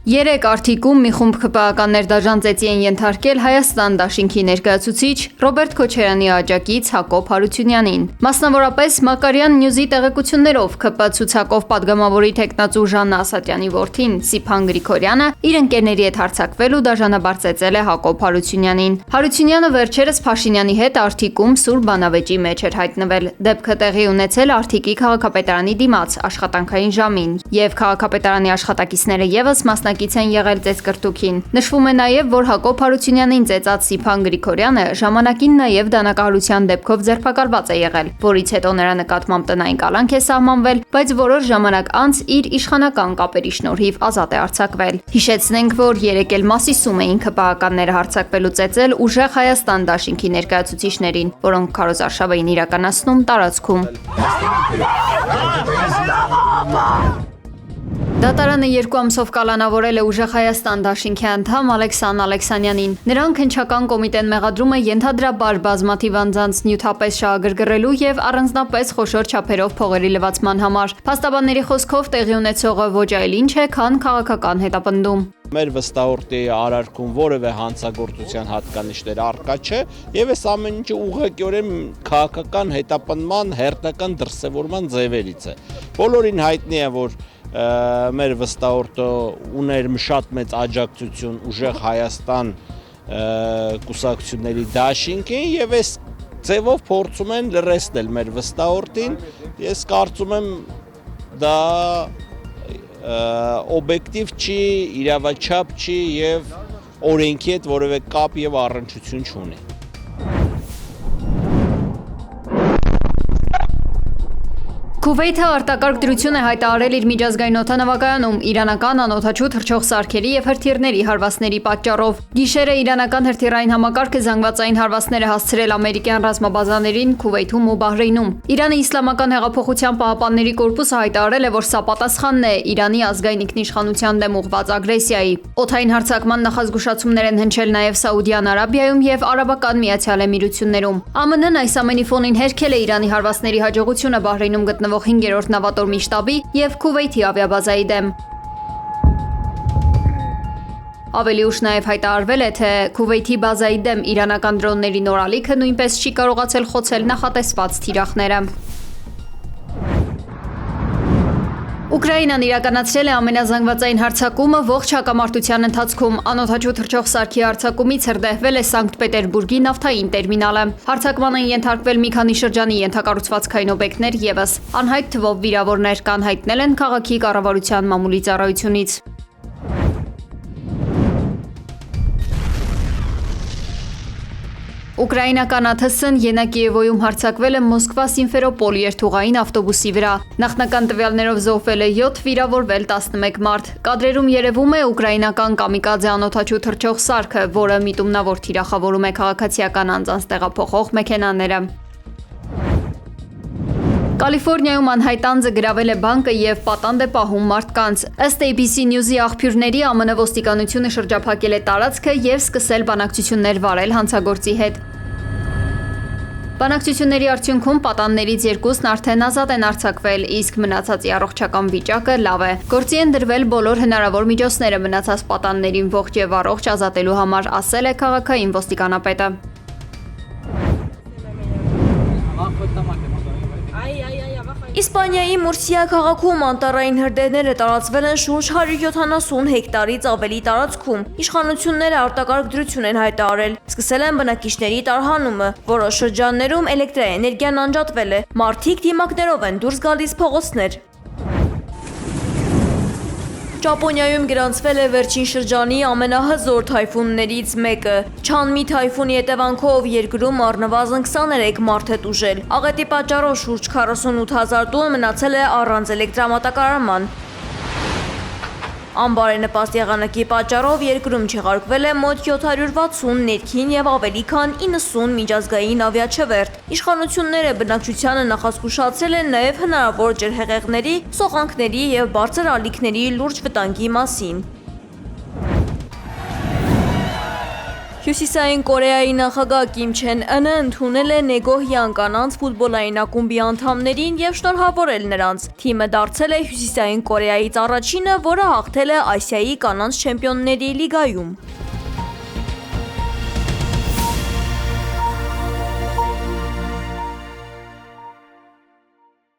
Երեկ Արթիկում մի խումբ ՔՊԱ-ականներ դաժան ծեծի են ենթարկել Հայաստան դաշինքի ներկայացուցիչ Ռոբերտ Քոչարյանի աջակից Հակոբ Հարությունյանին։ Մասնավորապես Մակարյան Նյուզի տեղեկություններով ՔՊ ցուցակով падգամավորի թեկնածու Ժաննա Ասատյանի որդին Սիփան Գրիգորյանը իր ընկերների հետ հարձակվել ու դաժանաբար ծեծել է Հակոբ Հարությունյանին։ Հարությունյանը վերջերս Փաշինյանի հետ Արթիկում սուր բանավեճի մեջ էր հայտնվել։ Դեպքը տեղի ունեցել Արթիկի քաղաքապետարանի դիմաց աշխատանքային ժամին, եւ քաղաքապետարանի աշխատակիցները եւս մասնակից են եղել ծեծկրտուքին։ Նշվում է նաև, որ Հակոբ Հարությունյանին ծեծած Սիփան Գրիգորյանը ժամանակին նաև դանակահարության դեպքով ձերբակալված է եղել, որից հետո նրա նկատմամբ տնային կալանք է սահմանվել, բայց որոշ ժամանակ անց իր իշխանական կապերի շնորհիվ ազատ է արձակվել։ Հիշեցնենք, որ երեկ էլ Մասիսում էին ՔՊԱ-ականները հարձակվել ու ծեծել ուժեղ Հայաստան դաշինքի ներկայացուցիչներին, որոնք քարոզարշավ էին իրականացնում տարածքում։ Դատարանը 2 ամսով կալանավորել է ուժեղ Հայաստան դաշինքի անդամ Ալեքսան Ալեքսանյանին։ Նրան քննչական կոմիտեն մեղադրում է ենթադրաբար բազմաթիվ անձանց նյութապես շահագրգռելու եւ առանձնապես խոշոր չափերով փողերի լվացման համար։ Փաստաբանների խոսքով տեղի ունեցողը ոչ այլ ինչ է, քան քաղաքական հետապնդում։ Մեր վստահորդի արարքում որևէ հանցագործության հատկանիշներ առկա չէ եւ այս ամեն ինչը ուղղակիորեն քաղաքական հետապնդման հերթական դրսևորման ձևերից է։ Բոլորին հայտնի է, որ մեր վստահորդը ուներ շատ մեծ աջակցություն ուժեղ Հայաստան կուսակցությունների դաշինքին եւ այս ձևով փորձում են լրացնել մեր վստահորդին։ Ես կարծում եմ դա օբյեկտիվ չի, իրավաչափ չի եւ օրենքի հետ որևէ կապ եւ առնչություն չունի։ Քուվեյթը արտակարգ դրություն է հայտարարել իր միջազգային օդանավակայանում իրանական անօդաչու թռչող սարքերի եւ հրթիռների հարվածների պատճառով։ Գիշերը իրանական հրթիռային համակարգը զանգվածային հարվածներ է հասցրել ամերիկյան ռազմաբազաներին Քուվեյթում ու Բահրեյնում։ Իրանի Իսլամական հեղափոխության պահապանների կորպուսը հայտարարել է, որ սա պատասխանն է Իրանի ազգային ինքնիշխանության դեմ ուղղված ագրեսիայի։ Օդային հարձակման նախազգուշացումներ են հնչել նաեւ Սաուդյան Արաբիայում եւ Արաբական Միացյալ Էմիրություններում։ ԱՄՆ-ն այս ամենի ֆոնին հերքել է Իրանի հարվածների հաջողությունը Բահրեյնում գտնվող 5-րդ նավատորմի շտաբի եւ Քուվեյթի ավիաբազայի դեմ։ Ավելի ուշ նաև հայտարարվել է, թե Քուվեյթի բազայի դեմ իրանական դրոնների նորալիքը նույնպես չի կարողացել խոցել նախատեսված թիրախները։ Ուկրաինան իրականացրել է ամենազանգվածային հարձակումը ողջ հակամարտության ընթացքում։ Անօդաչու թռչող սարքի հարձակումից հրդեհվել է Սանկտ Պետերբուրգի նավթային տերմինալը։ Հարձակման են ենթարկվել մի քանի շրջանի ենթակառուցվածքային օբյեկտներ եւս։ Անհայտ թվով վիրավորներ կան, հայտնել են քաղաքի կառավարության մամուլի ծառայությունից։ Ուկրաինական ԱԹՍ-ն Յենա-Կիևոյում հարձակվել է Մոսկվա-Սիմֆերոպոլ երթուղային ավտոբուսի վրա։ Նախնական տվյալներով զոհվել է 7, վիրավորվել 11 մարդ։ Կադրերում երևում է ուկրաինական կամիկաձե անօդաչու թռչող սարքը, որը միտումնավոր թիրախավորում է քաղաքացիական անձանց տեղափոխող մեքենաները։ Կալիֆոռնիայում անհայտ անձը գրավել է բանկը եւ պատանդ է պահում մարդկանց։ Ըստ ABC News-ի աղբյուրների ԱՄՆ ոստիկանությունը շրջափակել է տարածքը եւ սկսել բանակցություններ վարել հանցագործի հետ։ Բանակցությունների արդյունքում պատաններից 2-ն արդեն ազատ են արձակվել, իսկ մնացածի առողջական վիճակը լավ է։ Գործի են դրվել բոլոր հնարավոր միջոցները մնացած պատաններին ողջ եւ առողջ ազատելու համար, ասել է քաղաքային ոստիկանապետը։ Իսպանիայի Մուրսիա քաղաքում անտառային հրդեհները տարածվել են շուրջ 170 հեկտարից ավելի տարածքում։ Իշխանությունները արտակարգ դրություն են հայտարարել։ Սկսել են բնակիչների տարհանումը։ Որոշ շրջաններում էլեկտրաէներգիան անջատվել է։ Մարդիկ դիմակներով են դուրս գալիս փողոցներ։ Ճապոնիայում գրանցվել է վերջին շրջանի ամենահզոր թայֆուններից մեկը։ Չանմի թայֆունի հետևանքով երկրում առնվազն 23 մարդ է տուժել։ Աղետի պատճառով շուրջ 48,000 տուն մնացել է առանց էլեկտրամատակարարման։ Անբարենպաստ եղանակի պատճառով երկրում չեղարկվել է մոտ 760 ներքին եւ ավելի քան 90 միջազգային ավիաչվերթ։ Իշխանությունները բնակչությանը նախազգուշացրել են նաեւ հնարավոր ջրհեղեղների, սողանքների եւ բարձր ալիքների լուրջ վտանգի մասին։ Հյուսիսային Կորեայի նախագահ Կիմ Չեն Ընը ընդունել է Նեգոհյան կանանց ֆուտբոլային ակումբի անդամներին եւ շնորհավորել նրանց։ Թիմը դարձել է Հյուսիսային Կորեայից առաջինը, որը հաղթել է Ասիայի կանանց չեմպիոնների լիգայում։